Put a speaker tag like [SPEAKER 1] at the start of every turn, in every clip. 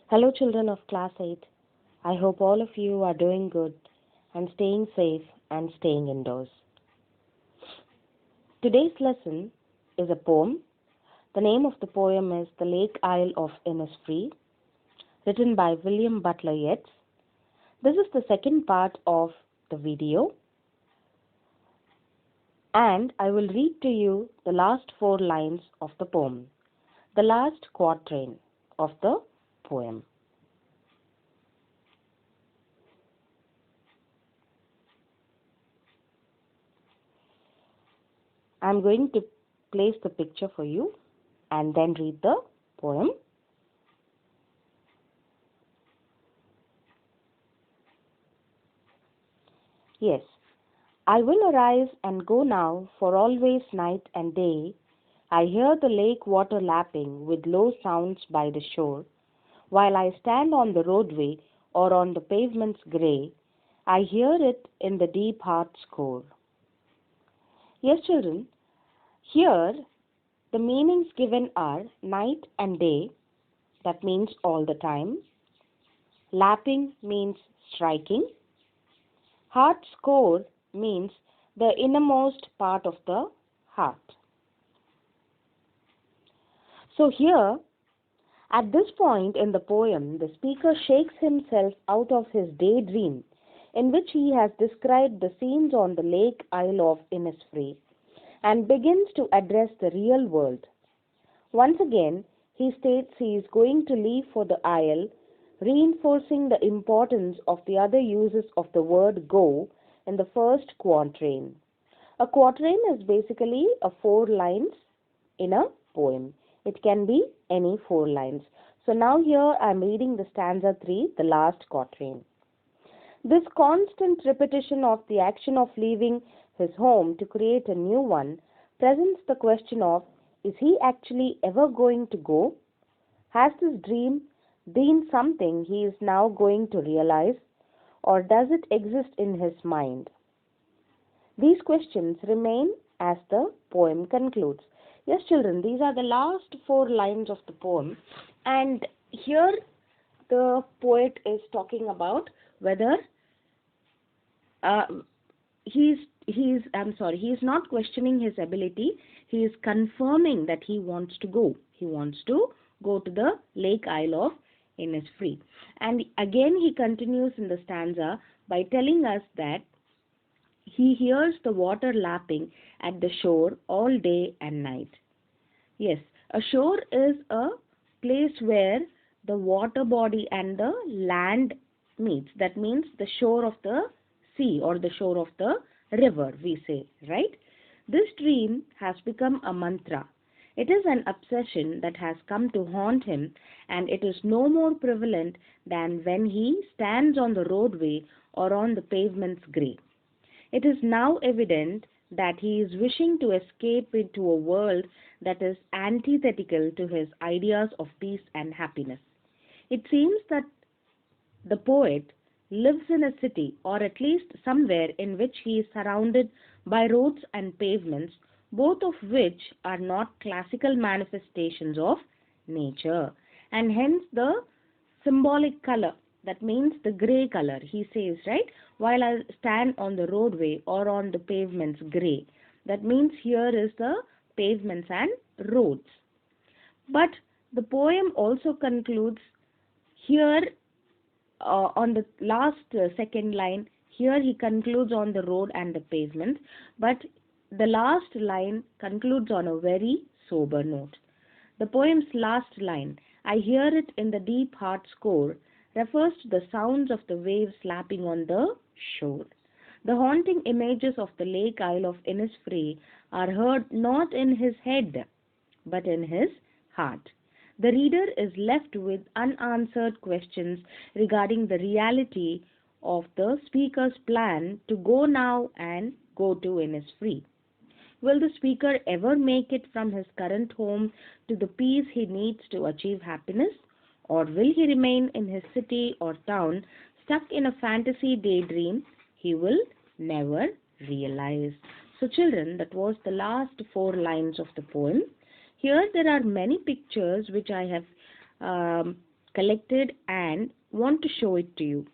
[SPEAKER 1] Hello children of class 8. I hope all of you are doing good and staying safe and staying indoors. Today's lesson is a poem. The name of the poem is The Lake Isle of Innisfree, written by William Butler Yeats. This is the second part of the video, and I will read to you the last 4 lines of the poem, the last quatrain of the poem. I'm going to place the picture for you and then read the poem. Yes, I will arise and go now, for always night and day. I hear the lake water lapping with low sounds by the shore. While I stand on the roadway or on the pavement's grey, I hear it in the deep heart's core. Yes, children, here the meanings given are night and day, that means all the time. Lapping means striking. Heart's core means the innermost part of the heart. So here, at this point in the poem, the speaker shakes himself out of his daydream in which he has described the scenes on the lake isle of Innisfree and begins to address the real world. Once again, he states he is going to leave for the isle, reinforcing the importance of the other uses of the word go in the first quatrain. A quatrain is basically 4 lines in a poem. It can be any 4 lines. So now here I am reading the stanza 3, the last quatrain. This constant repetition of the action of leaving his home to create a new one presents the question of, is he actually ever going to go? Has this dream been something he is now going to realize, or does it exist in his mind? These questions remain as the poem concludes. Yes, children, these are the last 4 lines of the poem, and here the poet is talking about whether he is not questioning his ability. He is confirming that he wants to go. He wants to go to the lake isle of Innisfree. And again he continues in the stanza by telling us that he hears the water lapping at the shore all day and night. Yes, a shore is a place where the water body and the land meets. That means the shore of the sea or the shore of the river, we say, right? This dream has become a mantra. It is an obsession that has come to haunt him, and it is no more prevalent than when he stands on the roadway or on the pavement's grey. It is now evident that he is wishing to escape into a world that is antithetical to his ideas of peace and happiness. It seems that the poet lives in a city, or at least somewhere in which he is surrounded by roads and pavements, both of which are not classical manifestations of nature, and hence the symbolic color, that means the grey color. He says, right, while I stand on the roadway or on the pavements grey. That means here is the pavements and roads. But the poem also concludes here on the last second line. Here he concludes on the road and the pavement, but the last line concludes on a very sober note. The poem's last line, I hear it in the deep heart's core, refers to the sounds of the waves lapping on the shore. The haunting images of the lake isle of Innisfree are heard not in his head, but in his heart. The reader is left with unanswered questions regarding the reality of the speaker's plan to go now and go to Innisfree. Will the speaker ever make it from his current home to the peace he needs to achieve happiness? Or will he remain in his city or town, stuck in a fantasy daydream he will never realize? So children, that was the last 4 lines of the poem. Here there are many pictures which I have collected and want to show it to you.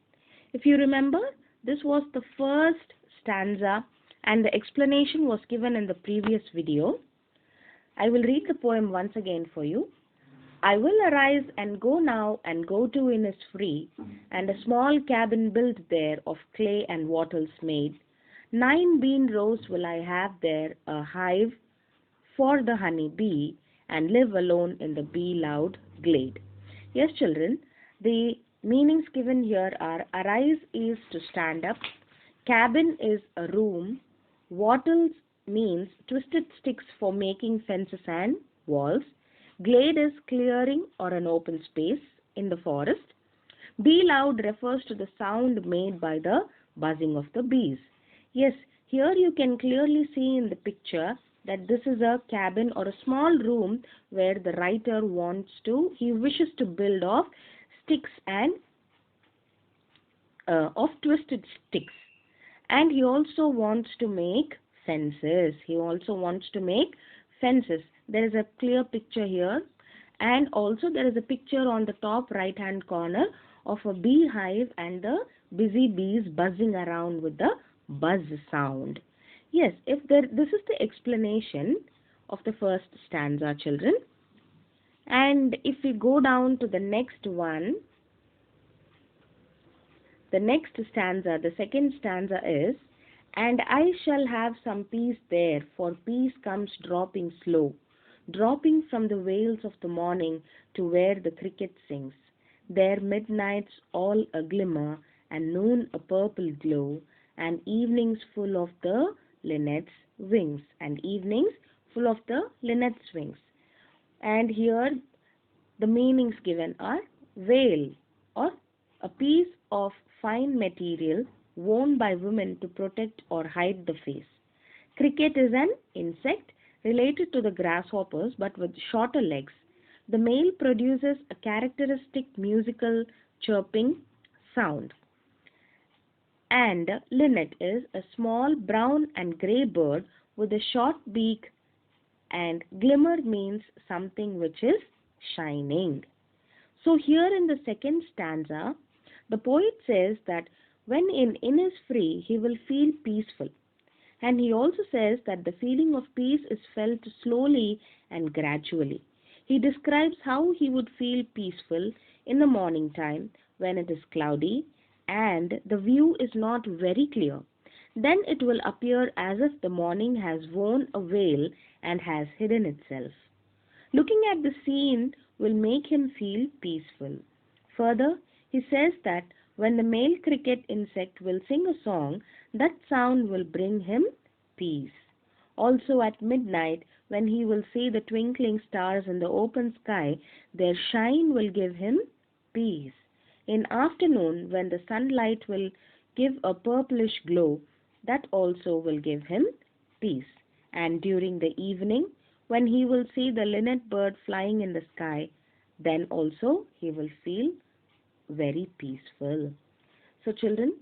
[SPEAKER 1] If you remember, this was the first stanza and the explanation was given in the previous video. I will read the poem once again for you. I will arise and go now and go to Innisfree, and a small cabin built there of clay and wattles made. 9 bean rows will I have there, a hive for the honey bee, and live alone in the bee loud glade. Yes, children, the meanings given here are arise is to stand up, cabin is a room, wattles means twisted sticks for making fences and walls, glade is clearing or an open space in the forest. Bee loud refers to the sound made by the buzzing of the bees. Yes, here you can clearly see in the picture that this is a cabin or a small room where the writer he wishes to build of sticks and of twisted sticks. And he also wants to make fences. There is a clear picture here, and also there is a picture on the top right hand corner of a beehive and the busy bees buzzing around with the buzz sound. Yes, this is the explanation of the first stanza, children. And if we go down to the next one, the next stanza, the second stanza is, and I shall have some peace there, for peace comes dropping slow, dropping from the vales of the morning to where the cricket sings. There midnights all a glimmer, and noon a purple glow, and evenings full of the linnet's wings. And here the meanings given are veil, or a piece of fine material worn by women to protect or hide the face. Cricket is an insect related to the grasshoppers but with shorter legs. The male produces a characteristic musical chirping sound. And linnet is a small brown and grey bird with a short beak, and glimmer means something which is shining. So here in the second stanza, the poet says that when in Innisfree he will feel peaceful. And he also says that the feeling of peace is felt slowly and gradually. He describes how he would feel peaceful in the morning time when it is cloudy and the view is not very clear. Then it will appear as if the morning has worn a veil and has hidden itself. Looking at the scene will make him feel peaceful. Further, he says that when the male cricket insect will sing a song, that sound will bring him peace. Also at midnight, when he will see the twinkling stars in the open sky, their shine will give him peace. In afternoon, when the sunlight will give a purplish glow, that also will give him peace. And during the evening, when he will see the linnet bird flying in the sky, then also he will feel very peaceful. So children,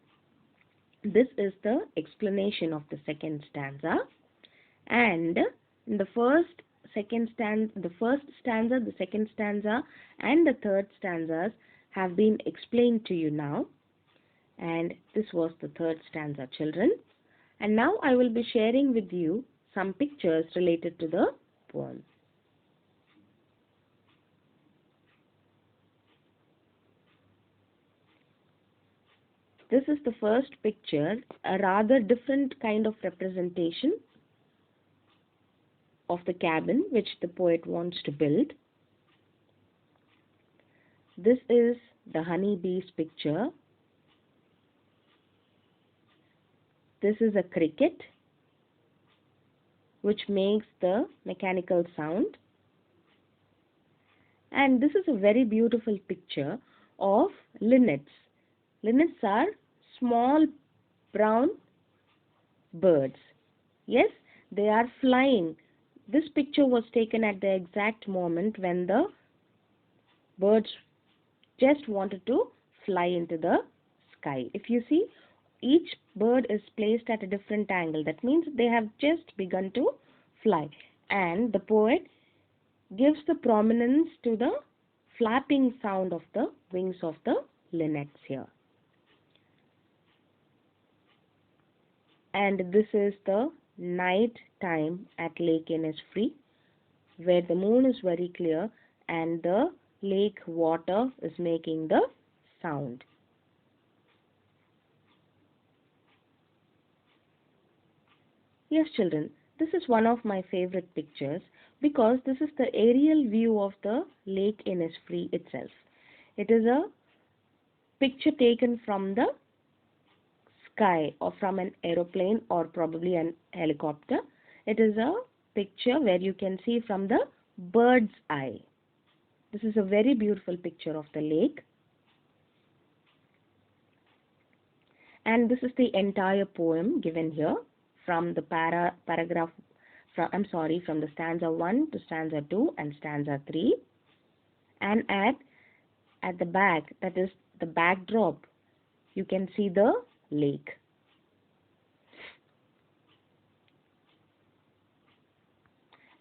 [SPEAKER 1] this is the explanation of the second stanza. And in the first stanza, the second stanza, and the third stanzas have been explained to you now. And this was the third stanza, children. And now I will be sharing with you some pictures related to the poem. This is the first picture, a rather different kind of representation of the cabin which the poet wants to build. This is the honeybee's picture. This is a cricket which makes the mechanical sound. And this is a very beautiful picture of linnets. Linnets are small brown birds. Yes, they are flying. This picture was taken at the exact moment when the birds just wanted to fly into the sky. If you see, each bird is placed at a different angle. That means they have just begun to fly. And the poet gives the prominence to the flapping sound of the wings of the linnets here. And this is the night time at Lake Innisfree, where the moon is very clear and the lake water is making the sound. Yes, children, this is one of my favorite pictures because this is the aerial view of the Lake Innisfree itself. It is a picture taken from the sky or from an aeroplane or probably an helicopter. It is a picture where you can see from the bird's eye. This is a very beautiful picture of the lake. And this is the entire poem given here from the from the stanza 1 to stanza 2 and stanza 3. And at the back, that is the backdrop, you can see the lake.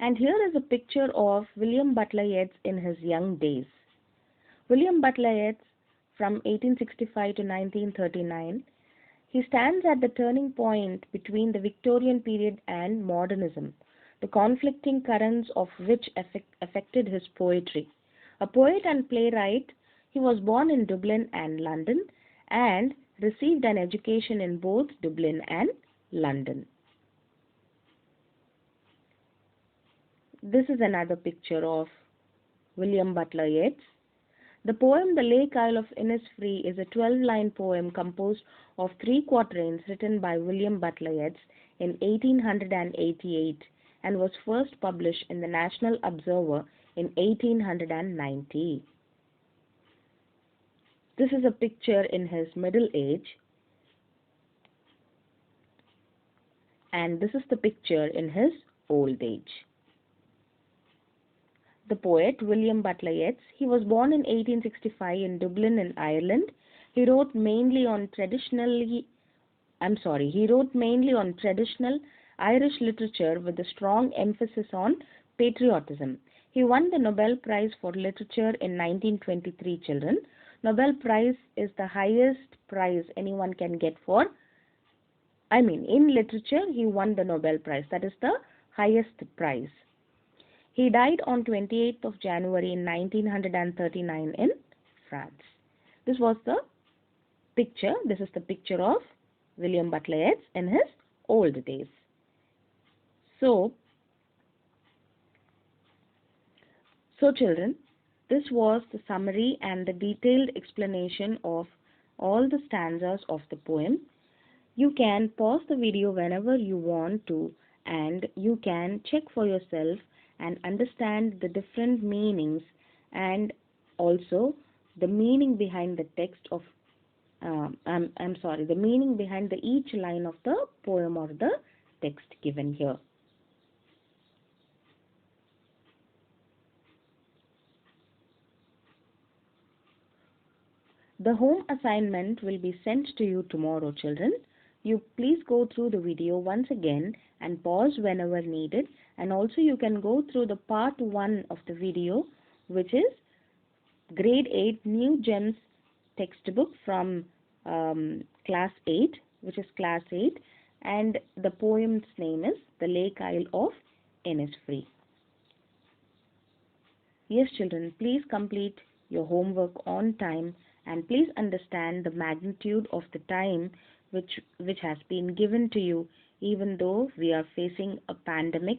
[SPEAKER 1] And here is a picture of William Butler Yeats in his young days. William Butler Yeats, from 1865 to 1939, he stands at the turning point between the Victorian period and modernism, the conflicting currents of which affected his poetry. A poet and playwright, he was born in Dublin and London and received an education in both Dublin and London. This is another picture of William Butler Yeats. The poem The Lake Isle of Innisfree is a 12-line poem composed of 3 quatrains written by William Butler Yeats in 1888 and was first published in the National Observer in 1890. This is a picture in his middle age, and this is the picture in his old age. The poet William Butler Yeats, he was born in 1865 in Dublin in Ireland. He wrote mainly on traditional Irish literature with a strong emphasis on patriotism. He won the Nobel Prize for Literature in 1923, children. Nobel Prize is the highest prize anyone can get in literature, he won the Nobel Prize. That is the highest prize. He died on 28th of January in 1939 in France. This was the picture. This is the picture of William Butler Yeats in his old days. So children, this was the summary and the detailed explanation of all the stanzas of the poem. You can pause the video whenever you want to, and you can check for yourself and understand the different meanings and also the meaning behind the text of the meaning behind each line of the poem or the text given here. The home assignment will be sent to you tomorrow, children. You please go through the video once again and pause whenever needed, and also you can go through the part 1 of the video, which is Grade 8 New Gems textbook from class 8, which is class 8, and the poem's name is The Lake Isle of Innisfree. Yes, children, please complete your homework on time, and please understand the magnitude of the time which has been given to you, even though we are facing a pandemic,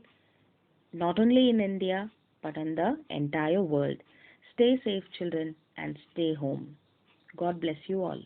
[SPEAKER 1] not only in India, but in the entire world. Stay safe, children, and stay home. God bless you all.